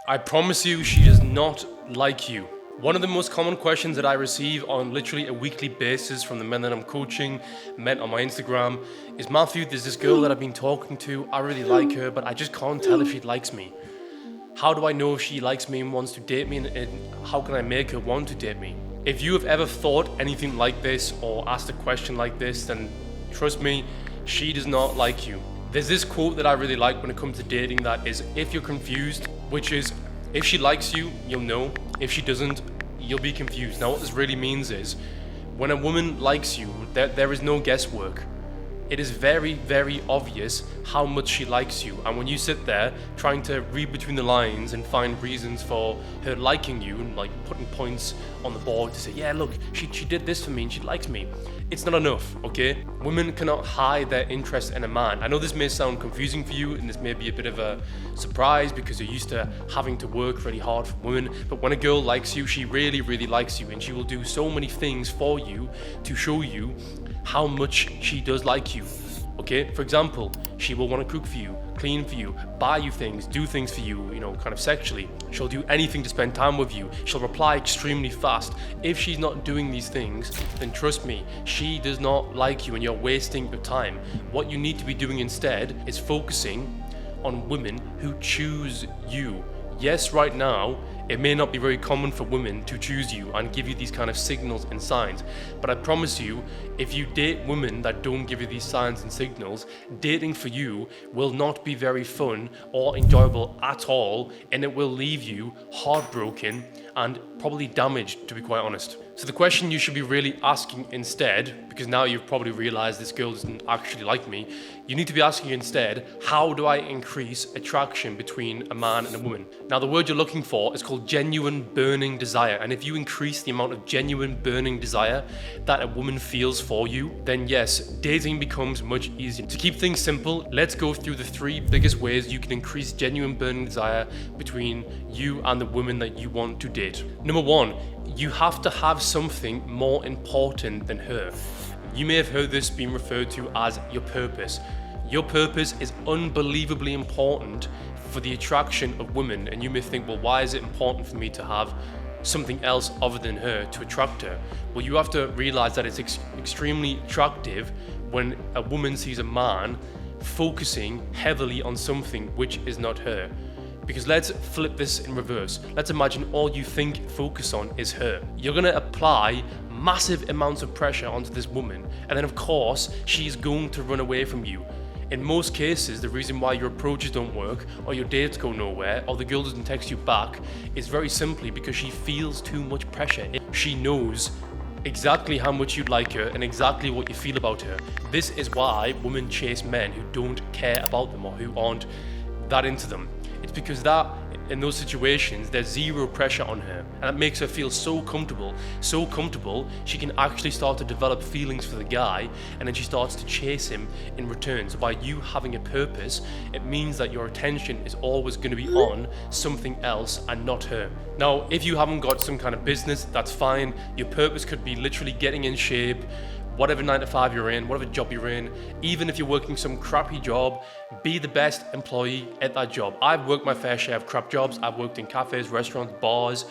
I promise you, she does not like you. One of the most common questions that I receive on literally a weekly basis from the men that I'm coaching, men on my Instagram, is Matthew, there's this girl that I've been talking to, I really like her, but I just can't tell if she likes me. How do I know if she likes me and wants to date me, and how can I make her want to date me? If you have ever thought anything like this or asked a question like this, then trust me, she does not like you. There's this quote that I really like when it comes to dating that is, if you're confused, which is, if she likes you, you'll know. If she doesn't, you'll be confused. Now what this really means is, when a woman likes you, there is no guesswork. It is very, very obvious how much she likes you. And when you sit there trying to read between the lines and find reasons for her liking you and like putting points on the board to say, yeah, look, she did this for me and she likes me. It's not enough, okay? Women cannot hide their interest in a man. I know this may sound confusing for you and this may be a bit of a surprise because you're used to having to work really hard for women, but when a girl likes you, she really, really likes you and she will do so many things for you to show you how much she does like you, okay? For example, she will want to cook for you, clean for you, buy you things, do things for you, kind of sexually. She'll do anything to spend time with you. She'll reply extremely fast. If she's not doing these things, then trust me, she does not like you and you're wasting your time. What you need to be doing instead is focusing on women who choose you. Yes, right now, it may not be very common for women to choose you and give you these kind of signals and signs, but I promise you, if you date women that don't give you these signs and signals, dating for you will not be very fun or enjoyable at all, and it will leave you heartbroken and probably damaged, to be quite honest. So the question you should be really asking instead, because now you've probably realized this girl doesn't actually like me, you need to be asking instead, how do I increase attraction between a man and a woman? Now the word you're looking for is called genuine burning desire, and if you increase the amount of genuine burning desire that a woman feels for you, then yes, dating becomes much easier. To keep things simple, let's go through the 3 biggest ways you can increase genuine burning desire between you and the woman that you want to date. Number 1, you have to have something more important than her. You may have heard this being referred to as your purpose. Your purpose is unbelievably important for the attraction of women, and you may think, well, why is it important for me to have something else other than her to attract her? Well, you have to realize that it's extremely attractive when a woman sees a man focusing heavily on something which is not her. Because let's flip this in reverse. Let's imagine all you focus on is her. You're gonna apply massive amounts of pressure onto this woman, and then of course, she's going to run away from you. In most cases, the reason why your approaches don't work, or your dates go nowhere, or the girl doesn't text you back, is very simply because she feels too much pressure. She knows exactly how much you like her and exactly what you feel about her. This is why women chase men who don't care about them or who aren't that into them. It's because that in those situations there's zero pressure on her, and that makes her feel so comfortable she can actually start to develop feelings for the guy, and then she starts to chase him in return. So by you having a purpose, it means that your attention is always going to be on something else and not her. Now if you haven't got some kind of business, that's fine. Your purpose could be literally getting in shape, whatever 9 to 5 you're in, whatever job you're in. Even if you're working some crappy job, be the best employee at that job. I've worked my fair share of crap jobs. I've worked in cafes, restaurants, bars,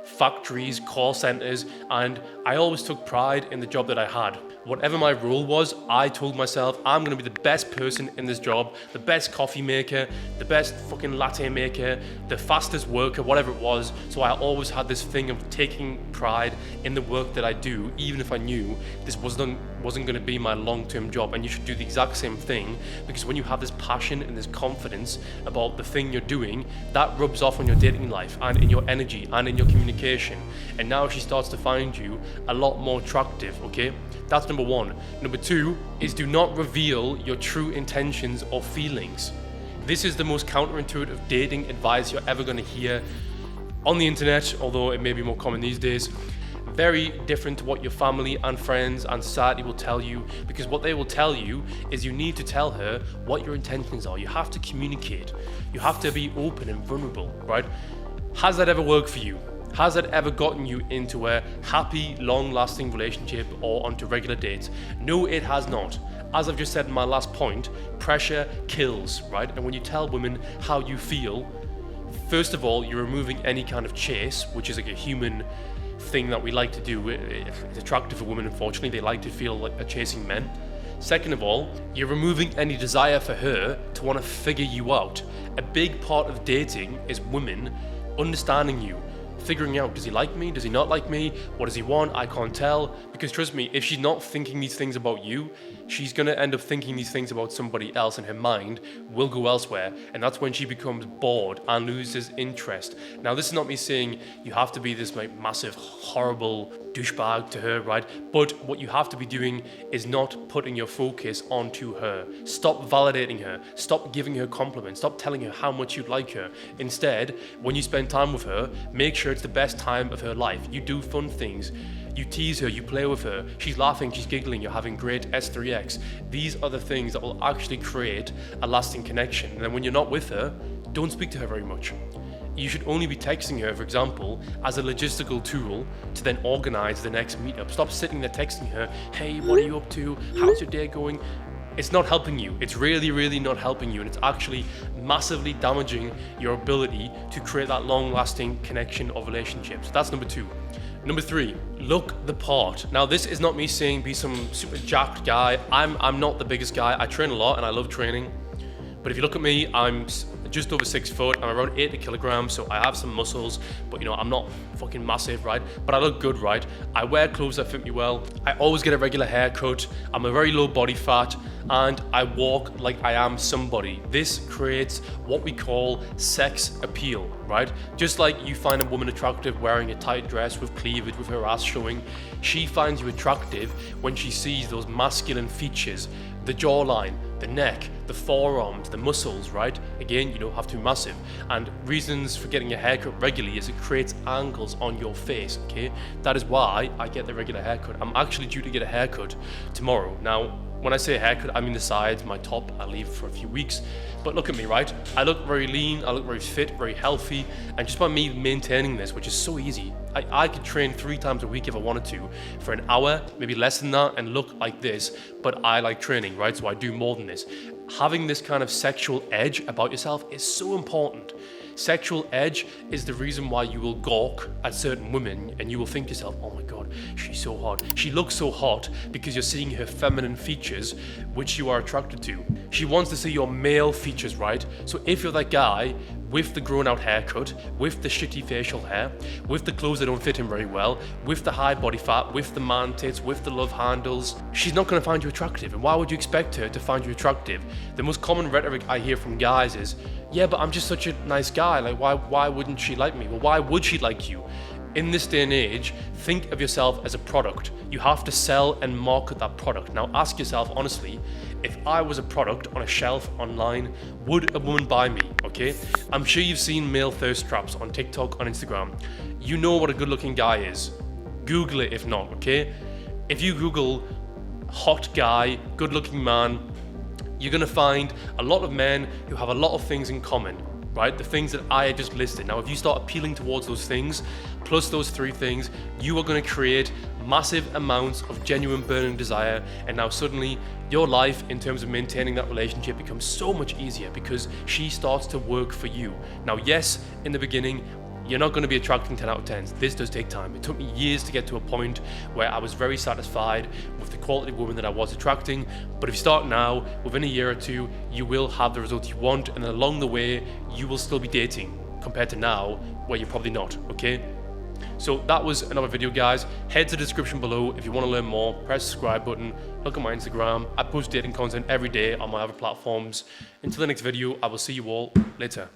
factories, call centers, and I always took pride in the job that I had. Whatever my role was, I told myself, I'm gonna be the best person in this job, the best coffee maker, the best fucking latte maker, the fastest worker, whatever it was. So I always had this thing of taking pride in the work that I do, even if I knew this wasn't gonna be my long-term job. And you should do the exact same thing, because when you have this passion and this confidence about the thing you're doing, that rubs off on your dating life and in your energy and in your communication. And now she starts to find you a lot more attractive, okay? That's number 1. Number 2 is do not reveal your true intentions or feelings. This is the most counterintuitive dating advice you're ever going to hear on the internet, although it may be more common these days. Very different to what your family and friends and society will tell you, because what they will tell you is you need to tell her what your intentions are. You have to communicate. You have to be open and vulnerable, right? Has that ever worked for you? Has that ever gotten you into a happy, long-lasting relationship or onto regular dates? No, it has not. As I've just said in my last point, pressure kills, right? And when you tell women how you feel, First of all, you're removing any kind of chase, which is like a human thing that we like to do. It's attractive for women, unfortunately. They like to feel like they're chasing men. Second of all, you're removing any desire for her to want to figure you out. A big part of dating is women understanding you, figuring out, does he like me? Does he not like me? What does he want? I can't tell. Because trust me, if she's not thinking these things about you, she's going to end up thinking these things about somebody else, and her mind will go elsewhere. And that's when she becomes bored and loses interest. Now, this is not me saying you have to be this like massive, horrible douchebag to her, right? But what you have to be doing is not putting your focus onto her. Stop validating her. Stop giving her compliments. Stop telling her how much you like her. Instead, when you spend time with her, make sure it's the best time of her life. You do fun things. You tease her, you play with her, she's laughing, she's giggling, you're having great S3X. These are the things that will actually create a lasting connection. And then when you're not with her, don't speak to her very much. You should only be texting her, for example, as a logistical tool to then organize the next meetup. Stop sitting there texting her, hey, what are you up to? How's your day going? It's not helping you. It's really, really not helping you. And it's actually massively damaging your ability to create that long-lasting connection or relationship. So that's number 2. Number 3, look the part. Now, this is not me saying be some super jacked guy. I'm not the biggest guy. I train a lot and I love training. But if you look at me, I'm just over 6 foot. I'm around 80 kilograms, so I have some muscles, but you know, I'm not fucking massive, right? But I look good, right? I wear clothes that fit me well. I always get a regular haircut. I'm a very low body fat, and I walk like I am somebody. This creates what we call sex appeal, right? Just like you find a woman attractive wearing a tight dress with cleavage, with her ass showing, she finds you attractive when she sees those masculine features, the jawline, the neck, the forearms, the muscles, right? Again, you don't have to be massive. And reasons for getting a haircut regularly is it creates angles on your face, okay? That is why I get the regular haircut. I'm actually due to get a haircut tomorrow. Now, when I say haircut, I mean the sides, my top, I leave for a few weeks. But look at me, right? I look very lean, I look very fit, very healthy. And just by me maintaining this, which is so easy, I could train 3 times a week if I wanted to for an hour, maybe less than that, and look like this. But I like training, right? So I do more than this. Having this kind of sexual edge about yourself is so important. Sexual edge is the reason why you will gawk at certain women and you will think to yourself, oh my God, she's so hot. She looks so hot because you're seeing her feminine features, which you are attracted to. She wants to see your male features, right? So if you're that guy with the grown out haircut, with the shitty facial hair, with the clothes that don't fit him very well, with the high body fat, with the man tits, with the love handles, she's not going to find you attractive. And why would you expect her to find you attractive? The most common rhetoric I hear from guys is, yeah, but I'm just such a nice guy. Like, why wouldn't she like me? Well, why would she like you? In this day and age, think of yourself as a product. You have to sell and market that product. Now ask yourself honestly, if I was a product on a shelf online, would a woman buy me, okay? I'm sure you've seen male thirst traps on TikTok, on Instagram. You know what a good looking guy is. Google it if not, okay? If you Google hot guy, good looking man, you're gonna find a lot of men who have a lot of things in common, right? The things that I just listed. Now, if you start appealing towards those things, plus those 3 things, you are going to create massive amounts of genuine burning desire. And now suddenly your life in terms of maintaining that relationship becomes so much easier because she starts to work for you. Now, yes, in the beginning, you're not going to be attracting 10 out of 10s. This does take time. It took me years to get to a point where I was very satisfied with the quality of women that I was attracting. But if you start now, within a year or 2, you will have the results you want. And along the way, you will still be dating compared to now where you're probably not, okay? So that was another video, guys. Head to the description below if you want to learn more. Press the subscribe button. Look at my Instagram. I post dating content every day on my other platforms. Until the next video, I will see you all later.